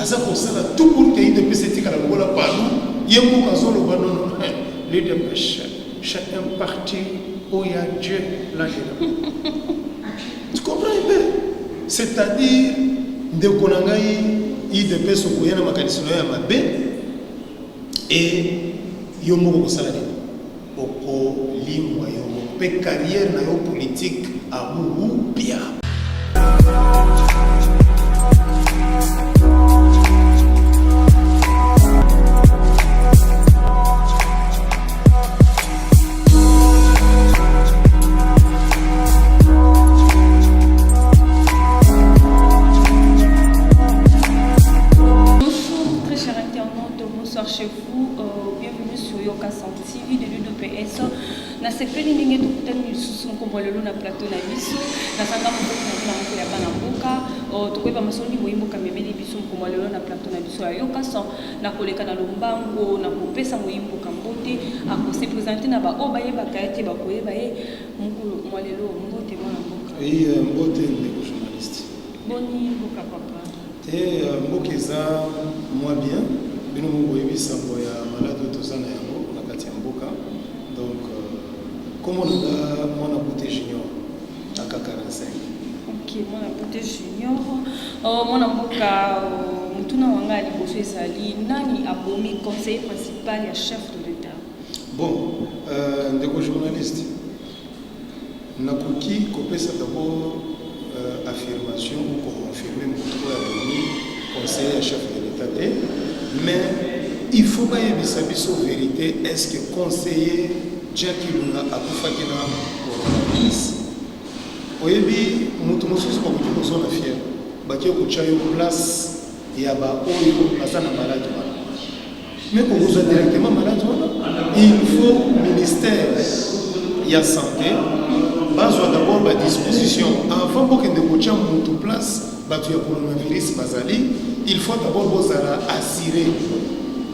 ça pour ça tout pour que de petit à la bola parou il y a beaucoup de le banon les dépêches chacun parti où il y a Dieu là tu comprends un peu c'est-à-dire de konangai il de peso ko yana makanisi no ya mabe et yo moko ko sala oko limwa yo pe carrière na yo politique à ou bien. Chez vous, bienvenue sur Yoka TV de l'UDPS. Na sepeli ninge tukutani susu mkombolelo na plateau na biso na sanga mboka na ya bana mboka tukweba masoni moyimbo kamemeli biso mkombolelo na plateau na biso ya Yoka so na koleka na lombango na kopesa moyimbo kambote ako se présenter na ba obaye bakayete bakoyeba ye mukulu mwalelo mbote mwana mboka mbote ndeko journaliste boni mboka papa mbokeza moi bien bino mungu sambo ya malade tozana yango na kati ya mboka donc comment on a mwana bote junior aka 45 OK mwana bote junior mwana mboka mutuna wanga liboso ezali nani abomi conseiller principal ya chef de l'état bon ndeko journaliste nakoki kopesa d'abord affirmation ou confirmer mutu ya abomi conseiller ya chef de l'état mais il faut pas y avoir vérité. Est-ce que conseiller Jackie Lunga a pu faire coronavirus? Oyebi, mutu mosusu kwa kutu kozona fier. Bakia kuchayo place ya ba oyo asana malade wana. Mais pour vous directement malade wana, il faut ministère ya santé bazwa d'abord ba disposition avant pour que de kucha mutu place batu ya coronavirus bazali. Il faut d'abord vous assurer.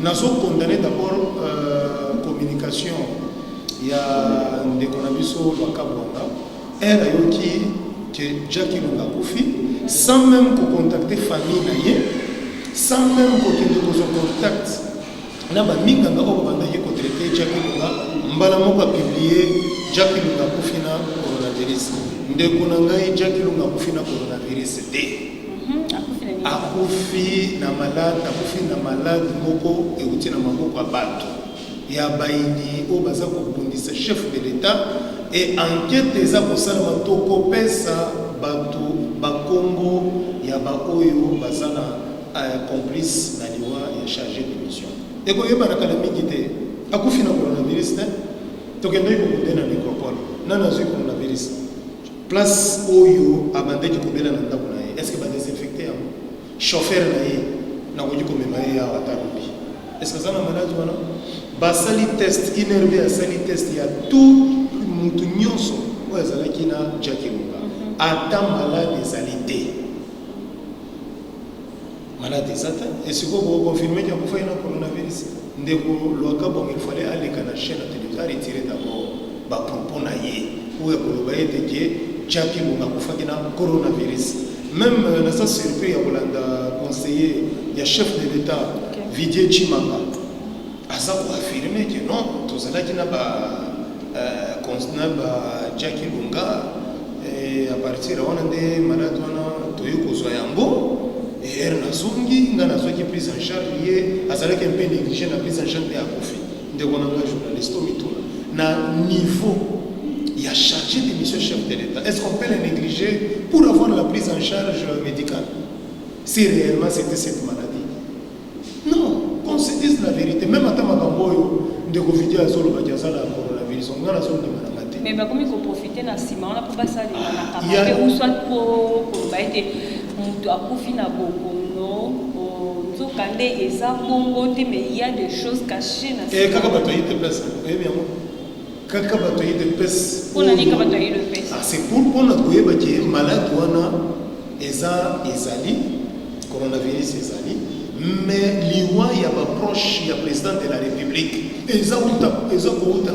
Nous avons condamné d'abord communication. Il y a des coronavirus Bakabwanga. Elle a dit que Jackie Lunga Koufi, sans même contacter famille, sans même contact. Nous avons mis en traité Jackie Lunga. Nous avons publié Jackie Lunga Koufi na coronavirus. Nous avons dit Jackie Lunga Koufi na coronavirus. Akufi na malade moko euti na maboko ya bato ya baini o baza kobundisa chef de l'état et enquête eza kosalama to kopesa bato bakombo ya baoyo baza na complice na liwa ya chargé de mission ekoyeba kala mingi te akufi na coronavirus te tokende ko na nécropole nana zui coronavirus place oyo abandeki kobela na ndako na ye est-ce que ba désinfecter chauffeur na ko komema ya watarubi est-ce que ça na malade wana basali test inerbe asali test ya tout mutu nyonso o ezala kina Jackie Lunga ata malade ezalité malade ezata et ce qu'on confirmer qu'il y a une coronavirus ndeko loka bon il fallait aller à la chaîne de télévision retirer d'abord ba propos na ye ou ya koloba ete ke Jackie Lunga kufaki na coronavirus. Même dans sa surprise, il y a un conseiller, il y a chef de l'État, Vidier Chimanga. À ça, pour affirmer que non, tout ça là qui n'a pas Jackie Lunga, et à partir de là, on a des malades, on a Toyoko Zoyambo, et Ernazungi, on a qui prise en charge, à ça là qui est un peu négligé, la prise en charge de Akofi, de Gonanga journaliste, na niveau. Il y a chargé de mission chef de l'État. Est-ce qu'on peut le négliger pour avoir la prise en charge médicale si réellement c'était cette maladie? Non, qu'on se dise la vérité. Même à Tamakamboyo, de Covid à Zolo Badiaza, la coronavirus, on a la zone de maladie. Mais comme il faut profiter de Simon, on a pour passer à ou soit pour être à profiter de Bokono, Zokande et ça, mais il y a des choses cachées. Et quand on va te placer, kaka bato de pes c'est pour notre koyeba ki malade wana eza ezali coronavirus ezali mais liwa ya ba proche ya président de la république eza ko na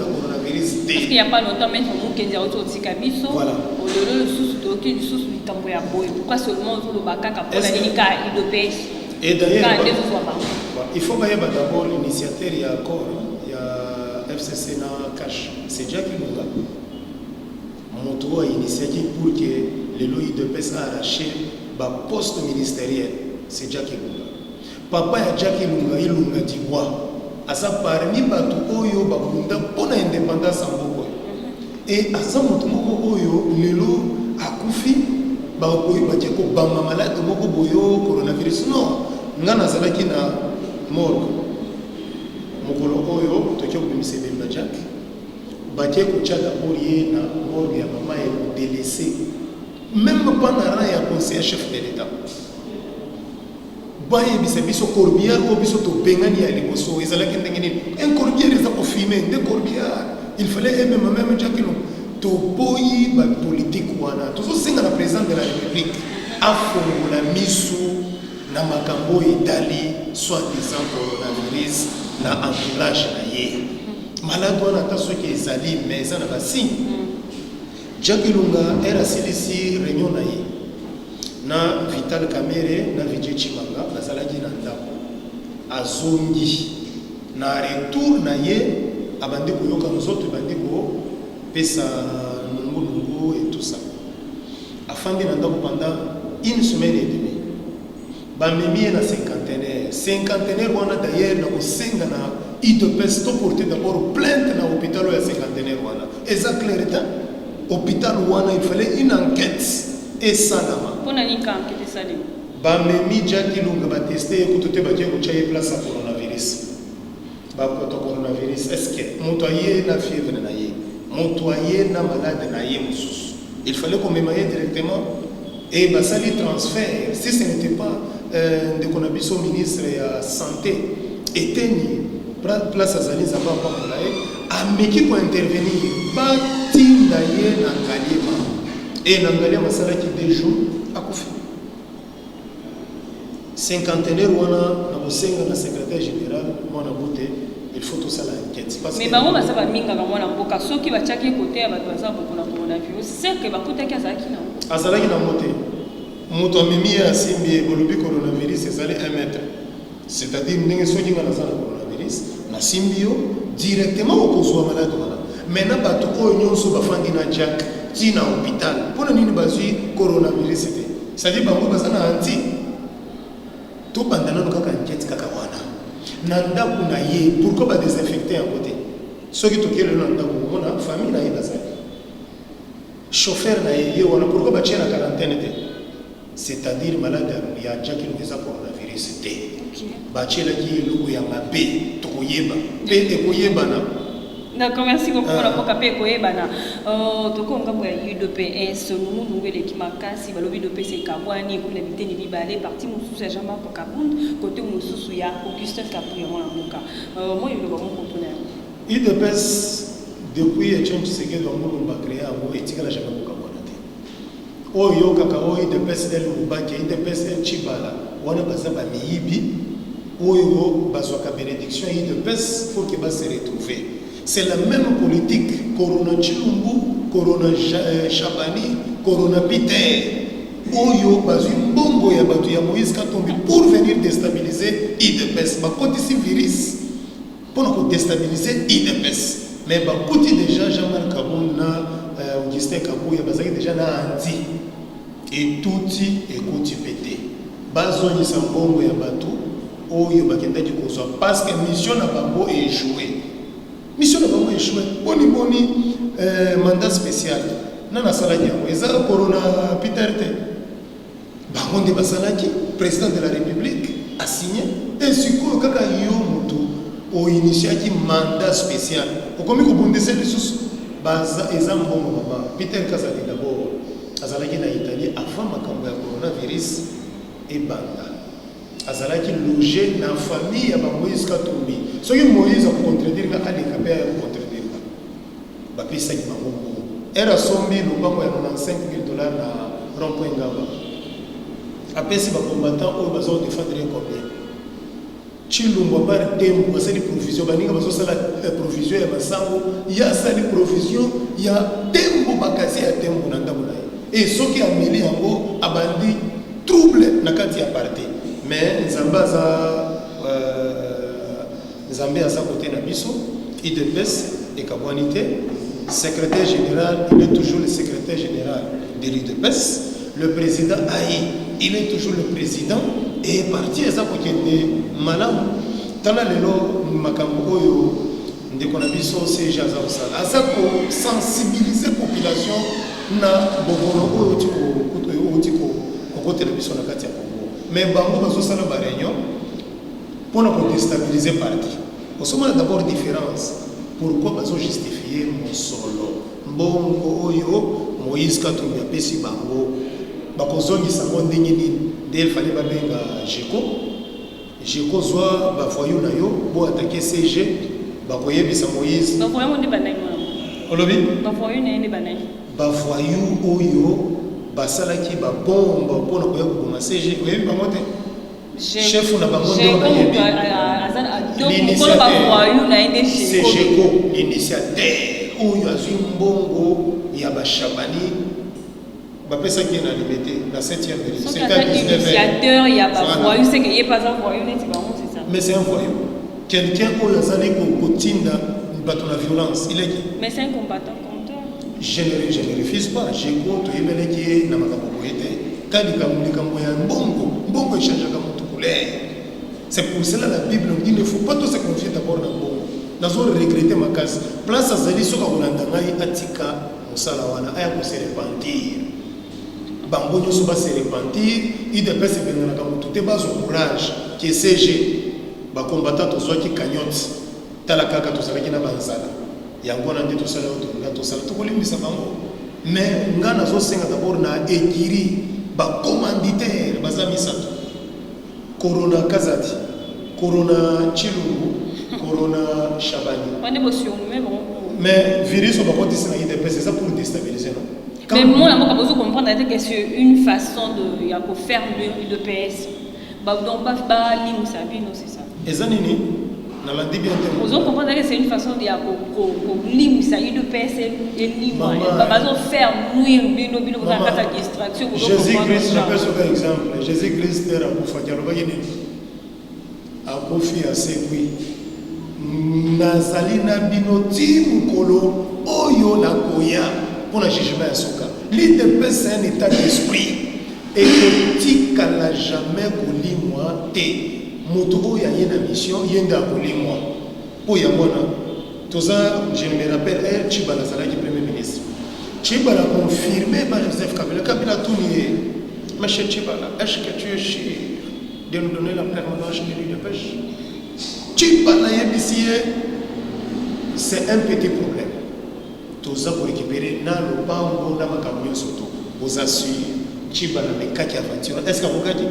coronavirus parce qu'il y a pas longtemps même on qui dit auto tikabiso voilà le sous to ki sous litambo ya boy pourquoi seulement zo lo bakaka pour la linika idopes Et d'ailleurs, il faut d'abord l'initiateur, il y a accord, il y a FCC na cash. C'est Jackie Lunga. Moto a initié pour que les lois de PES a arraché le poste ministériel. C'est Jackie Lunga. Papa ya Jackie Lunga, il Lunga Diwa. À ça, parmi les Oyo, pour l'indépendance en Boko. Et à ça, Oyo, les lois a Koufi, Bama malade, Boko Boyo, coronavirus. Non, ngana zalaki na morgue. Mokolo Oyo, Tokyo Bimisebe Jack. Batie Koucha d'abord na morgue ya maman est délaissé. Même pas na rang ya conseiller chef de l'État. Baye biso corbière ou biso to bengani ya liboso ezalaki ndenge nini un corbière eza ko filmer de corbière il fallait même Jackie Lunga to boyi ba politique wana to singa na président de la République afongola misu na makambo itali soit disant coronavirus na entourage na ye malade wana ta soki ezali mais eza na basigne Jackie Lunga era silisi réunion na ye na Vital Kamerhe na Vijay Chimanga bazalaki na ndako azongi na retour na ye abandi koyoka nzoto bandi ko pesa nungu et tout ça afandi na ndako pendant une semaine et demie bamemi na cinquantenaire wana d'ailleurs na kosenga na IDPES to porter d'abord plainte na hôpital ya cinquantenaire wana eza clair eta hôpital wana il fallait une enquête et salama pona nika enquête salima bamemi Jackie Lunga ba tester kutote ba djengo chaye place à coronavirus ba poto coronavirus est-ce que motoyer na fièvre na ye motoyer na malade na ye mususu il fallait qu'on m'émaille directement et ba sali transfert si ce n'était pas de konabiso ministre ya santé eteni place à zali zaba pa molaye ameki ko intervenir ba tinda ye na Ngaliema et Ngaliema salaki 2 jours akufi cinquantenaire wana na bosenga na secrétaire général mwana bote il faut tout ça l'enquête parce que mais bango basaba minga ka mwana mboka soki bachaki côté ya bato baza bokona coronavirus c'est que bakutaki azalaki na mote moto amemi ya simbi bolobi coronavirus ezali 1 mètre c'est-à-dire ndenge soki ngana za coronavirus na simbio directement okozwa malade wana maintenant bato oyo nyonso bafandi na Jack tina hôpital pona nini bazwi coronavirus te c'est-à-dire bango bazana anti tout bandana kaka enquête kaka wana na ndako na ye pourquoi ba désinfecter à côté soki tokele na ndako mona famille na ye bazali chauffeur na ye wana pourquoi ba tient la quarantaine te c'est-à-dire malade ya Jackie Lunga coronavirus te ba tient la ki luku ya mabe tokoyeba pe ekoyeba na. D'accord, merci beaucoup pour la pokape koyebana. Toko ngambo ya UDPS nous ngele ki makasi balobi UDPS kabwani ko na biteni bibale parti mususu ya Jean-Marc Kabund côté mususu ya Augustin Kapouya mwana mboka. Moi yelo ba mon conteneur. UDPS depuis échange segelo ngo ba créer abo etika la Jean-Marc Kabunda te. Oyo kaka oyo UDPS del Mubaki UDPS Chibala wana bazaba miyibi oyo bazwaka bénédiction UDPS faut que ba se retrouver. C'est la même politique, Corona Chilumbu, Corona Chabani, Corona Peter. Oyo, Bazu Mbongo ya Batu ya Moïse Katombi pour venir déstabiliser IDPS. Bakoti si virus pour déstabiliser IDPS. Mais Bakoti déjà, Jean-Marc Kabunda, Augustin Kabouya, Bazaki déjà na Andi. Et touti et koti pété. Bazoni sa Mbongo ya Batu, Oyo Bakenda di Kozo. Parce que mission na Bambo est échouée. Mission n'a échoué. Boni mandat spécial. Nana salaki eza corona Peter te. Bangonde basalaki président de la République a signé et siko kaka yo mutu o initiaki mandat spécial. Okomi ko bondese lisusu baza eza mbongo mama. Peter Kazali d'abord azalaki na Italie avant makambo ya coronavirus et banda. Azalaki logé na famille ya Moïse Katumbi. Ce que Moïse a contredire ka ali kapé a contredire. Ba pesa ki bango. Era sombi no bango ya $95,000 na rond-point Ngaba. Apesi ba combattant o bazo défendre combien. Chilumba par tempo basali provision baninga bazo sala provision ya masango ya sali provision ya tempo bakazi ya tempo na ndamuna. Et ce qui a mêlé yango abandi trouble na kati ya parti. mais Nzambe à sa côté d'Abisso, IDPS et Kabouanité, secrétaire général, il est toujours le secrétaire général de l'IDPS. Le président Aïe, il est toujours le président et parti à sa côté de Malam. Tala lelo makambo oyo ndeko na biso c'est jaza osala. Asa ko sensibiliser population na bobono oyo tiko côté de biso na kati ya Congo. Mais bango bazo sala ba réunion pour ne déstabiliser parti. On se demande d'abord différence. Pourquoi bazo justifier mon solo? Mbongo oyo Moïse Katumbi apesi bango bakozongi sango ndenge nini del fallait babenga Jeko zwa bafoyo na yo bo attaquer CG bakoyebisa Moïse bafoyo ndi banani olobi bafoyo ne ndi banani bafoyo oyo basalaki babomba mpona koya koboma CG oyebi bango te chef na bango nde bayebi c'est Jeko l'initiateur oyo azwi mbongo ya bashabani bapesaki na limité la 7e vérité c'est un initiateur il y a pas voyou c'est que il est pas un voyou n'est pas bon c'est ça mais c'est un voyou quelqu'un oyo azali kotinda bato na violence il est qui mais c'est un combattant contre je ne refuse pas Jeko toyebeleki na makambo boye te kadi likambo ya mbongo echangeaka motu couleur c'est pour cela la Bible dit ne faut pas tout se confier d'abord na mbongo nazo regretter makasi place azali soka kolanda ngai atika mosala wana aya ko se repentir bango nyoso ba se repentir IDPS ebenganaka motu te bazo courage ki CG bakombata tozwaki cagnotte tala kaka tozalaki na banzala yango na nde tosala otonga tosala tokolimbisa bango mais nga nazosenga d'abord na ekiri bacommanditaire baza misato Corona Kazati Corona Chilungu Corona Chabani mais virus au bas na IDPS c'est ça pour déstabiliser non. Mais moi, je veux comprendre que c'est une façon de faire le PS. Donc, pas ligne, ça, c'est ça. Et ça, Nini, dans la début, vous comprendre que c'est une façon de ligne, ça, le PS est libre. Pas faire nuire, la distraction. Jésus-Christ, je peux sauver un exemple. Jésus-Christ était à Koufadialo, à Kofi, à Sekoui. Nazalina binoti mukolo, oyo na koya. Pour le jugement à Soka. L'IDPS c'est un état d'esprit et que tika n'a jamais collé moi té moto ya yena mission yenda collé moi pour ya mona tout ça je me rappelle elle Chibala Zalaki premier ministre Chibala confirmé par Joseph Kabila Tounié ma chère Chibala est-ce que tu es sûr de nous donner la permanence de l'IDPS Chibala yebisié c'est un petit problème toza pour récupérer na lopango na makamyo soto oza sur Chibala mekaki aventure est-ce que vous dit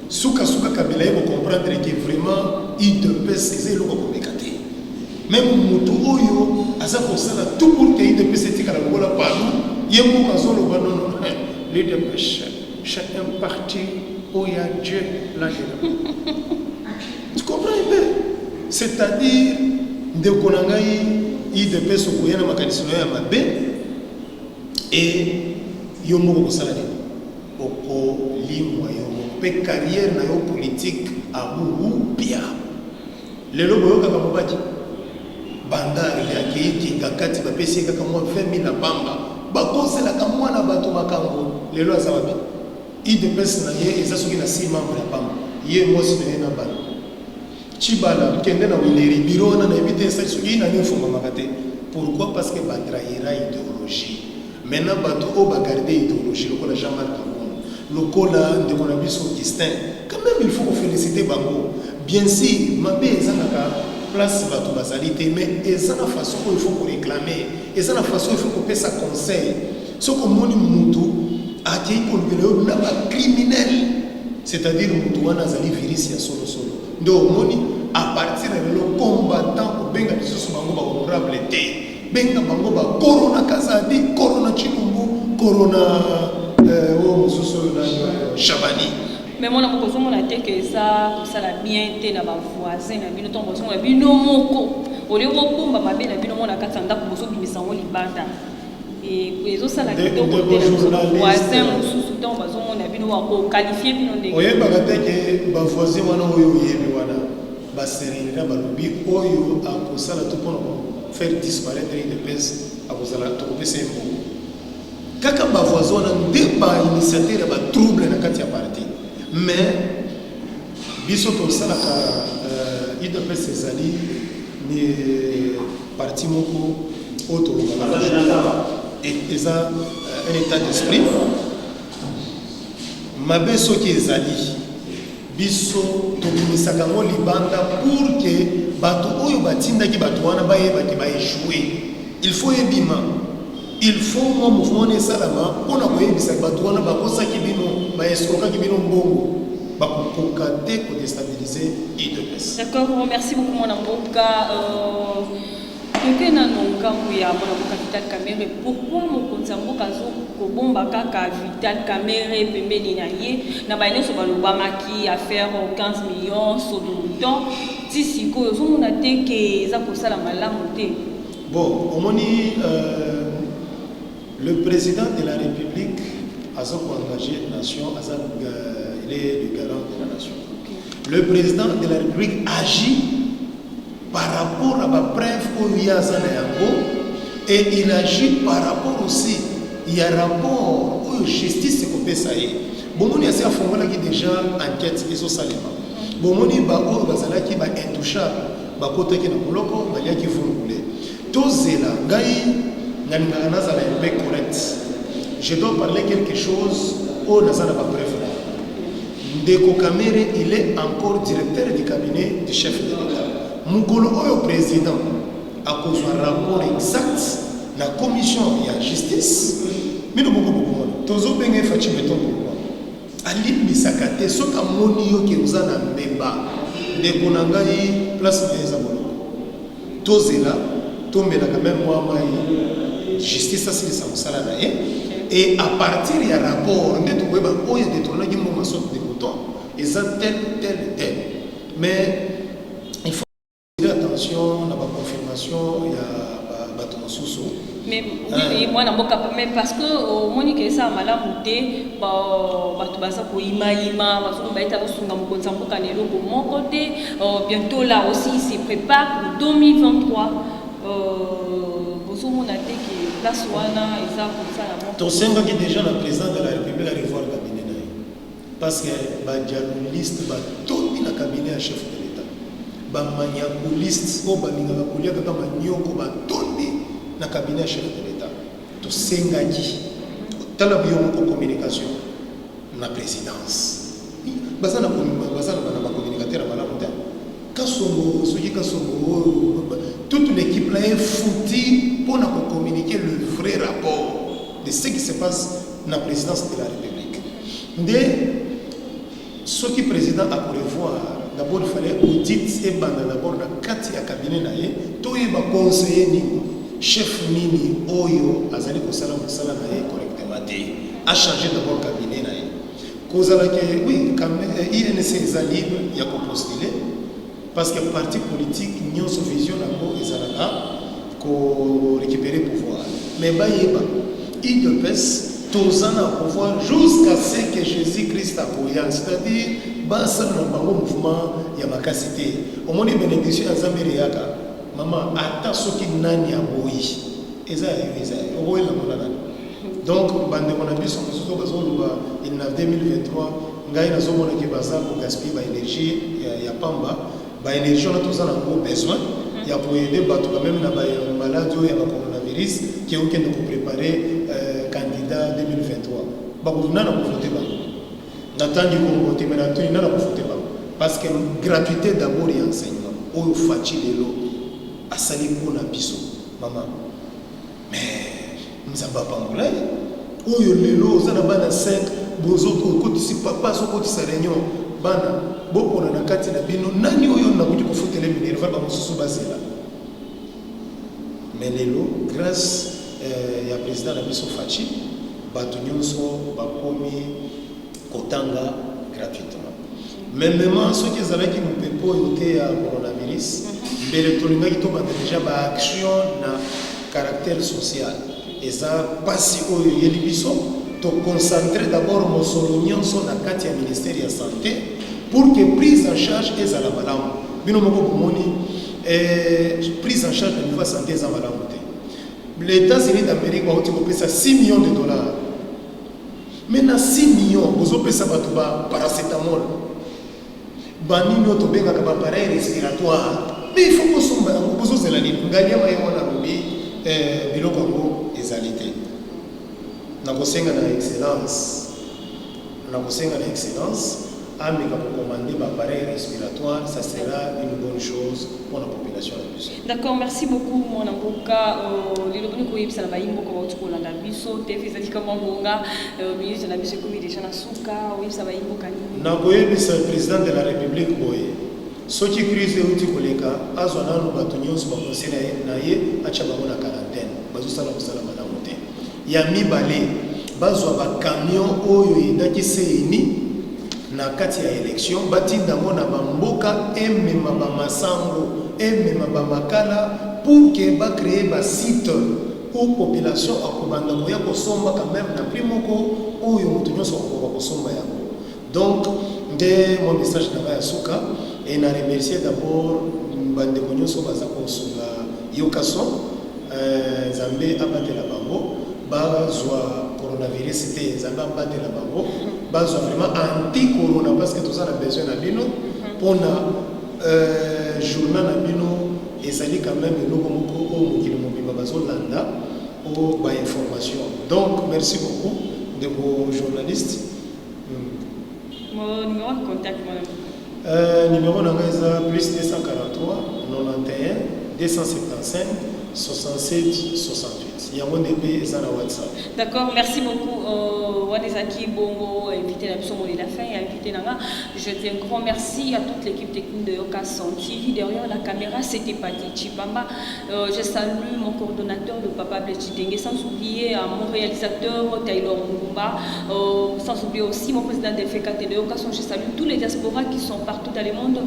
suka Kabila vous comprendre que vraiment il te peut saisir le komekate même mutu oyo aza kosala tout pour que il te peut setika la bola panu yemo kazolo banono les dépêches chacun parti où il y a Dieu là tu comprends un peu c'est-à-dire de konangai IDPS okoya na makanisi ya mabe et yo moko kosala nini okolimwa yo mpe carrière na yo politique abubu pia lelo boyokaka mobaki bandari yake kingakati bapesi kaka mwa 20 000 na pamba bakoselaka mwana bato makambo lelo aza wapi IDPS na ye eza soki na 6 membres ya pamba ye mosi na ye na bana Chibala kende na wileri biro na éviter ça soki na nifumba makate pourquoi parce que ba trahira idéologie maintenant bato o ba garder idéologie lokola Jean-Marc Kabongo lokola ndeko na biso Augustin quand même il faut féliciter bango bien sûr mabe ezanaka place bato bazalité mais ezana façon il faut ko réclamer ezana façon il faut ko pesa conseil soko moni mutu ati ko lobelo na ba criminel c'est-à-dire mutu wana zali virus ya solo donc moni à partir de le combattant pour benga biso bango ba honorable te benga bango ba Corona Kazadi Corona Chilumbu Corona mosusu na Chabani mais moi na kozo mona te que ça la bien te na ba voisin na bino tombo so na bino moko ole ko bomba mabe na bino mona katanda ko so bimisa ngo libanda et ça la kitoko te voisin mosusu ntango bazomona bino bakoqualifie bino ndenge oyebaka te ke bavoisin wana oyo oyebi wana baserelera balobi oyo akosala to mpona faire disparaître UDPS akozala tokopesa ye mbongo kaka bavoisin wana nde bainitiateur ya batrouble na kati ya parti mais biso tosalaka UDPS ezali ni parti moko oyo tolobaka eza un état d'esprit mabe soki ezali biso tobimisaka yango libanda pour que bato oyo batindaki bato wana bayebaki baéchoué il faut ebima il faut mwa mouvement wana esalama mpona koyebisaki bato wana bakosaki bino baeskrokaki bino mbongo bakokoka te kodestabiliser UDPS. D'accord, merci beaucoup mon amboka. Toke na nongambo ya mwana mboka Vital Kamerhe, pourquoi mokonzi ya mboka azokobomba kaka Vital Kamerhe pembeni na ye na bayeneso balobamaki affaire 15 millions so de mouton ti sikoyo ozomona te ke eza kosala malamu te? Bon, omoni le président de la République a engagé la nation, il est le garant de la nation. Okay. Le président de la République agit par rapport à ma preuve au Yazana Yango et il agit par rapport aussi, il y a rapport au justice qu'on peut sailler. Bon, on y a fait déjà enquête et salima. Bon, on y a bazalaki ba intouchable, ba côté qui na koloko, ba yaki fungulé. Tozela ngai ngana nazala un correct. Je dois parler quelque chose au nazala ba preuve. Ndeko Kamerhe, il est encore directeur du cabinet du chef de l'État. Mukolo oyo président a causé un rapport exact la commission de justice. Mais nous avons beaucoup de temps. Nous avons fait des temps pour moi. Ali Misakate, ce que Monio qui nous a débat, des Konangai, place des Abolo. Tozela, tombe la même moi, justice, c'est le salaire. Et à partir du rapport, nous avons détourné mon maçon de bouton. Et ça, tel. Mais il faut faire attention à la confirmation, il y a Baton Sousso. Mais oui, moi, mais parce que au Monique et ça, madame Mouté, Batubaza pour Ima, mon côté, bientôt là aussi, il se prépare pour 2023. On a dit que la Soana, ils ont comme ça la montre. Ton sein qui déjà le président de la République a revoir le cabinet. Parce que les journalistes ont mis le cabinet à chef de l'État. Les maniacolistes ont mis le cabinet à chef de l'État. Ton sein qui dans la communication, la présidence. Parce que la communicateur à la toute l'équipe là est foutue pour communiquer le vrai rapport de ce qui se passe dans la présidence de la République. Ce qui est président a prévoir, d'abord il fallait audit et d'abord dans 4 cabinets, tout est conseiller chef Nini Oyo Azali Kosala Mosala correctement a changé d'abord cabinet. Oui, INC est libre, il y a qu'à postuler. Parce que le parti politique, nous avons vision pour récupérer le pouvoir. Mais il UDPS, tous en pouvoir jusqu'à ce que Jésus-Christ a appuyé. C'est-à-dire, dans le mouvement, il y a ma capacité. Au moins, les bénédictions à Zambériaka, maman, attends ce qui n'a pas appuyé. Donc, en 2023, il y a l'énergie, il y a Pamba. L'énergie, on a tous besoin. Il y a pour aider même la maladie, il y a le coronavirus qui ont préparé candidat 2023. On n'a pas voté. Parce que gratuité d'abord et enseignement. On fait à Saliko na biso. Maman. Mais nous avons pas de problème. On a 5 bozoto ko tisi papa so ko tisa réunion bana boko na kati na bino nani oyo na kuti ko fotele minere va ba mususu basela mais lelo grâce ya président na biso Fachi bato nyonso bakomi kotanga gratuitement même ceux qui ezala ki mupepo yote ya coronavirus mbele tolinga ki to ba déjà ba action na caractère social Et ça, pas si au Yelibiso, te concentrer d'abord mon solonion sur la carte du ministère de la Santé pour que prise en charge est à la malam. Bino moko bomoni prise en charge de niveau santé est à la malam. Les États-Unis d'Amérique ont payé 6 millions de dollars. Maintenant 6 millions, vous avez payé paracétamol. Bani noto benga kaba appareil respiratoire. Mais il faut que vous ayez la ligne. Vous avez égalité. Nous avons excellence. Mais pour commander l'appareil respiratoire, ça sera une bonne chose pour la population. D'accord, merci beaucoup, mon avocat. Les locaux qui sont là, ils sont président de la République. Ce qui crise est que Azwana nous batons sur le conseil naïe à Chabamona quarantaine. Bazusala Salama Namote. Yami Balé, Bazwa camion Oyo Idaki Seini. Na kati ya élection batinda mona bamboka emema bamasango emema bamakala pour que ba créer ba site pour population akobanda koya kosomba quand même na primoko oyo mutu nyonso akoba kosomba yango. Donc nde mon message na ba suka et na remercier d'abord bande nyonso baza kosunga yokaso Zambé abatela bango bazwa coronavirus te Zambé abatela bango bazwa vraiment anti-corona parce que tout ça a besoin de bino pour na journal na bino ezali quand même eloko moko o mokili mobimba bazolanda o ba information. Donc merci beaucoup de vos journalistes. Mon numéro de contact madame. Numéro na plus 243 91 275 67 68. Il y a mon DP et WhatsApp. D'accord, merci beaucoup. Wadezaki Bongo, invité la personne de la fin, invité Nanga. Je dis un grand merci à toute l'équipe technique de Yokasan TV. Derrière la caméra, c'était Pati Chipamba. Je salue mon coordonnateur, le Papa Blechitenge, sans oublier mon réalisateur Taylor Mungumba, sans oublier aussi mon président de FKT de Yokasan. Je salue tous les diasporas qui sont partout dans le monde.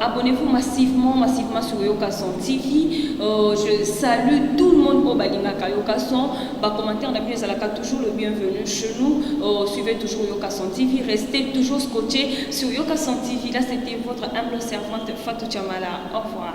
Abonnez-vous massivement sur Yokasan TV. Je salue tout le monde au Balingaka Yokasan. Commentaire, on a bien toujours le bienvenu chez nous. Suivez toujours Yokasan TV. Restez toujours scotchés sur Yokasan TV. Là, c'était votre humble servante Fatou Chamala. Au revoir.